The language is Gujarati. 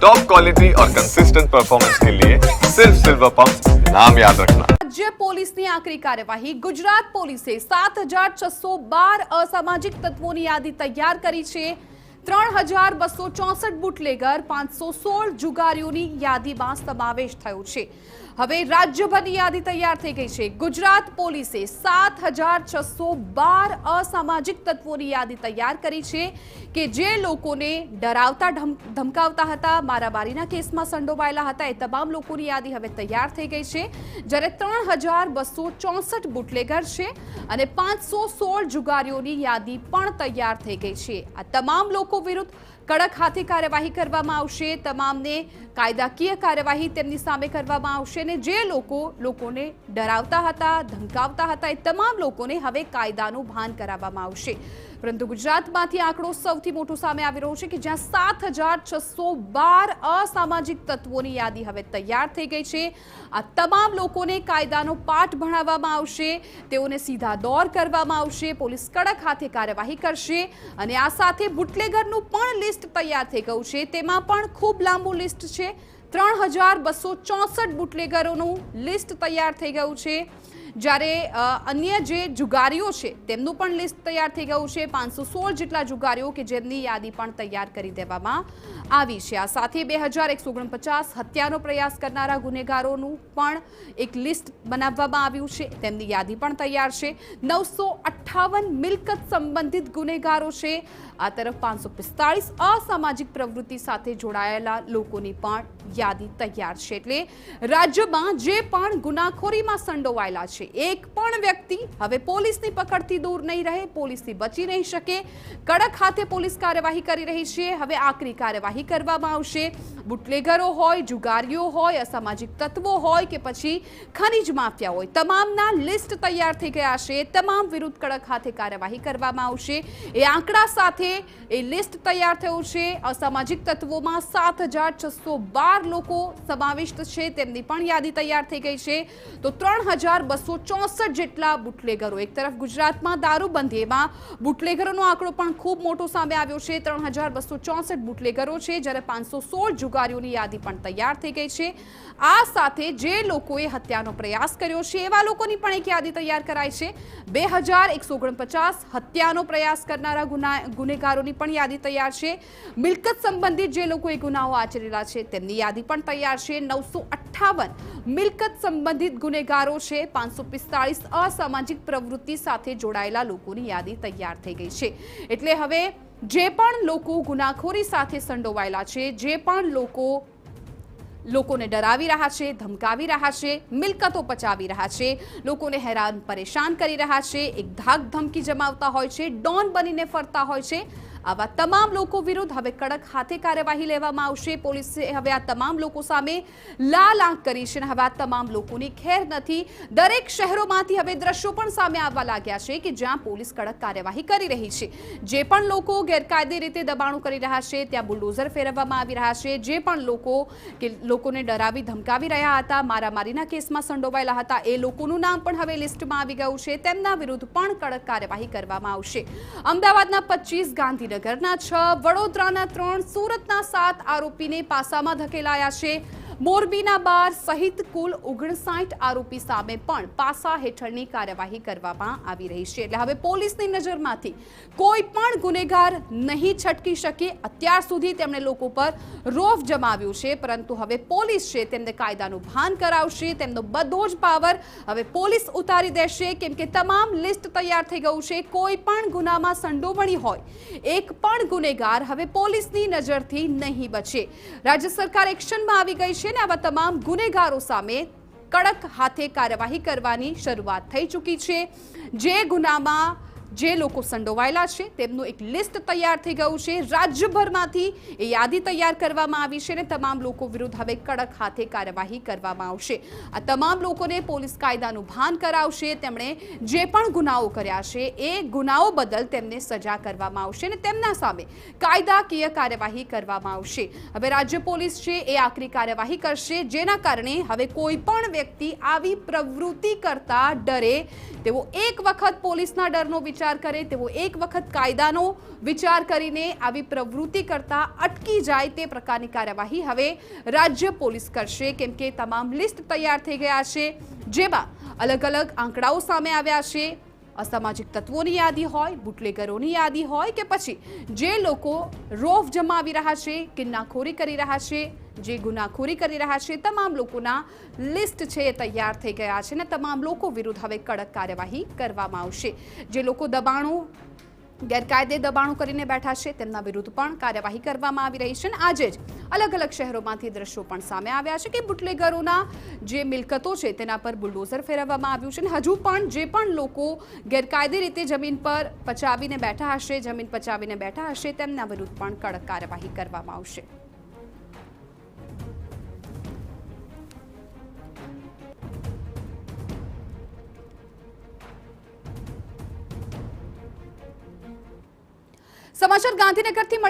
टॉप क्वालिटी और कंसिस्टेंट परफॉर्मेंस के लिए सिर्फ सिल्वर पंप नाम याद रखना। राज्य પોલીસની આકરી કાર્યવાહી। ગુજરાત પોલીસે 7612 અસામાજિક તત્વોની યાદી તૈયાર કરી છે। 3264 બુટલેગર, 516 જુગારીઓની યાદીમાં સમાવેશ થયો છે। હવે રાજ્યભરની યાદી તૈયાર થઈ ગઈ છે। ગુજરાત પોલીસે 7612 અસામાજિક તત્વોની યાદી તૈયાર કરી છે કે જે લોકોને ડરાવતા ધમકાવતા હતા, મારામારીના કેસમાં સંડોવાયેલા હતા, એ તમામ લોકોની યાદી હવે તૈયાર થઈ ગઈ છે। જ્યારે 3264 બુટલેગર છે અને 516 જુગારીઓની યાદી પણ તૈયાર થઈ ગઈ છે। આ તમામ લોકો વિરુદ્ધ કડક હાથે કાર્યવાહી કરવામાં આવશે। તમામને કાયદાકીય કાર્યવાહી તેમની સામે કરવામાં આવશે અને જે લોકોને ડરાવતા હતા, ધમકાવતા હતા, એ તમામ લોકોને હવે કાયદાનું ભાન કરાવવામાં આવશે। પરંતુ ગુજરાતમાંથી આંકડો સૌથી મોટો સામે આવી રહ્યો છે કે જ્યાં 7612 અસામાજિક તત્વોની યાદી હવે તૈયાર થઈ ગઈ છે। આ તમામ લોકોને કાયદાનો પાઠ ભણાવવામાં આવશે, તેઓને સીધા દોર કરવામાં આવશે, પોલીસ કડક હાથે કાર્યવાહી કરશે અને આ સાથે બુટલેગરનું પણ લિસ્ટ તૈયાર થઈ ગયું છે। તેમાં પણ ખૂબ લાંબુ લિસ્ટ છે। 3264 બુટલેગરોનું લિસ્ટ તૈયાર થઈ ગયું છે। જ્યારે અન્ય જે જુગારીઓ છે તેમનું પણ લિસ્ટ તૈયાર થઈ ગયું છે। 516 જેટલા જુગારીઓ કે જેમની યાદી પણ તૈયાર કરી દેવામાં આવી છે। આ સાથે 2149 હત્યાનો પ્રયાસ કરનારા ગુનેગારોનું પણ એક લિસ્ટ બનાવવામાં આવ્યું છે, તેમની યાદી પણ તૈયાર છે। 958 મિલકત સંબંધિત ગુનેગારો છે। આ તરફ 545 અસામાજિક પ્રવૃત્તિ સાથે જોડાયેલા લોકોની પણ યાદી તૈયાર છે। એટલે રાજ્યમાં જે પણ ગુનાખોરીમાં સંડોવાયેલા છે એક પણ વ્યક્તિ હવે પોલીસની પકડથી દૂર નહીં રહે, પોલીસથી બચી નહીં શકે। કડક હાથે પોલીસ કાર્યવાહી કરી રહી છે। હવે આકરી કાર્યવાહી કરવામાં આવશે। બુટલેગરો હોય, જુગારીઓ હોય, અસામાજિક તત્વો હોય કે પછી ખનીજ માફિયા હોય, તમામના લિસ્ટ તૈયાર થઈ ગયા છે। તમામ વિરુદ્ધ કડક હાથે કાર્યવાહી કરવામાં આવશે। એ આંકડા સાથે એ લિસ્ટ તૈયાર થયું છે। અસામાજિક તત્વોમાં 7612 લોકો સમાવિષ્ટ છે, તેમની પણ યાદી તૈયાર થઈ ગઈ છે। તો 3264 જેટલા બુટલેગરો, એક તરફ ગુજરાતમાં દારૂબંધીમાં બુટલેગરોનો આંકડો પણ ખૂબ મોટો સામે આવ્યો છે। 3264 બુટલેગરો છે, જ્યારે 516 જુગારીઓની યાદી પણ તૈયાર થઈ ગઈ છે। આ સાથે જે લોકોએ હત્યાનો પ્રયાસ કર્યો છે એવા લોકોની પણ એક યાદી તૈયાર કરાઈ છે। 2149 હત્યાનો પ્રયાસ કરનારા ગુનેગારોની પણ યાદી તૈયાર છે। મિલકત સંબંધિત જે લોકોએ ગુનાઓ આચરેલા છે તેમની યાદી પણ તૈયાર છે। 958 મિલકત સંબંધિત ગુનેગારો છે। 545 અસામાજિક પ્રવૃત્તિ સાથે જોડાયેલા લોકોની યાદી તૈયાર થઈ ગઈ છે। એટલે હવે જે પણ લોકો ગુનાખોરી સાથે સંડોવાયેલા છે, જે પણ લોકોને ડરાવી રહ્યા છે, ધમકાવી રહ્યા છે, મિલકતો પચાવી રહ્યા છે, લોકોને હેરાન પરેશાન કરી રહ્યા છે, એક ધાક ધમકી જમાવતા હોય છે, ડોન બનીને ફરતા હોય છે, આવા તમામ લોકો વિરુદ્ધ હવે કડક હાથે કાર્યવાહી લેવામાં આવશે। પોલીસે હવે આ તમામ લોકો સામે લાલ આંખ કરી છે અને હવે આ તમામ લોકોની ખેર નથી। દરેક શહેરોમાંથી હવે દ્રશ્યો પણ સામે આવવા લાગ્યા છે કે જ્યાં પોલીસ કડક કાર્યવાહી કરી રહી છે। જે પણ લોકો ગેરકાયદે રીતે દબાણો કરી રહ્યા છે ત્યાં બુલડોઝર ફેરવવામાં આવી રહ્યા છે। જે પણ લોકોને ડરાવી ધમકાવી રહ્યા હતા, મારામારીના કેસમાં સંડોવાયેલા હતા, એ લોકોનું નામ પણ હવે લિસ્ટમાં આવી ગયું છે। તેમના વિરુદ્ધ પણ કડક કાર્યવાહી કરવામાં આવશે। અમદાવાદના 25, ગાંધીનગરના 6, વડોદરાના 3, સુરતના 7 આરોપીને પાસામાં ધકેલાયા છે। મોરબીના 12 સહિત કુલ 59 આરોપી સામે પણ પાસા હેઠળની કાર્યવાહી કરવામાં આવી રહી છે। એટલે હવે પોલીસની નજરમાંથી કોઈ પણ ગુનેગાર નહીં છટકી શકે। અત્યાર સુધી તેમણે લોકો પર રોફ જમાવ્યો છે, પરંતુ હવે પોલીસ છે તેમને કાયદાનું ભાન કરાવશે। તેમનો બધો જ પાવર હવે પોલીસ ઉતારી દેશે, કેમ કે તમામ લિસ્ટ તૈયાર થઈ ગયું છે। કોઈ પણ ગુનામાં સંડોવણી હોય, એક પણ ગુનેગાર હવે પોલીસની નજરથી નહીં બચે। રાજ્ય સરકાર એક્શનમાં આવી ગઈ છે અને આવા તમામ ગુનેગારો સામે કડક હાથે કાર્યવાહી કરવાની શરૂઆત થઈ ચૂકી છે। જે ગુનામાં જે લોકો સંડોવાયેલા છે તેમનું એક લિસ્ટ તૈયાર થઈ ગયું છે। રાજ્યભરમાંથી એ યાદી તૈયાર કરવામાં આવી છે અને તમામ લોકો વિરુદ્ધ હવે કડક હાથે કાર્યવાહી કરવામાં આવશે। આ તમામ લોકોને પોલીસ કાયદાનું ભાન કરાવશે। તેમણે જે પણ ગુનાઓ કર્યા છે એ ગુનાઓ બદલ તેમને સજા કરવામાં આવશે અને તેમના સામે કાયદાકીય કાર્યવાહી કરવામાં આવશે। હવે રાજ્ય પોલીસ છે એ આકરી કાર્યવાહી કરશે, જેના કારણે હવે કોઈ પણ વ્યક્તિ આવી પ્રવૃત્તિ કરતા ડરે તેવો એક વખત પોલીસના ડરનો વિચાર વિચાર કરે, તેઓ એક વખત કાયદાનો વિચાર કરીને આવી પ્રવૃત્તિ કરતા અટકી જાય તે પ્રકારની કાર્યવાહી હવે રાજ્ય પોલીસ કરશે, કેમ કે તમામ લિસ્ટ તૈયાર થઈ ગયા છે, જેમાં અલગ અલગ આંકડાઓ સામે આવ્યા છે. અસામાજિક તત્વોની યાદી હોય, બુટલેગરોની યાદી હોય કે પછી જે લોકો રોફ જમાવી રહ્યા છે, કિન્નાખોરી કરી રહ્યા છે, જે ગુનાખોરી કરી રહ્યા છે, તમામ લોકોના લિસ્ટ છે એ તૈયાર થઈ ગયા છે અને તમામ લોકો વિરુદ્ધ હવે કડક કાર્યવાહી કરવામાં આવશે. જે લોકો ગેરકાયદે દબાણો કરીને બેઠા છે તેમના વિરુદ્ધ પણ કાર્યવાહી કરવામાં આવી રહી છે. અને આજે જ અલગ અલગ શહેરોમાંથી દ્રશ્યો પણ સામે આવ્યા છે કે બુટલેગરોના જે મિલકતો છે તેના પર બુલડોઝર ફેરવવામાં આવ્યું છે અને હજુ પણ જે પણ લોકો ગેરકાયદે રીતે જમીન પર પચાવીને બેઠા હશે, જમીન પચાવીને બેઠા હશે, તેમના વિરુદ્ધ પણ કડક કાર્યવાહી કરવામાં આવશે. સમાચાર ગાંધીનગરથી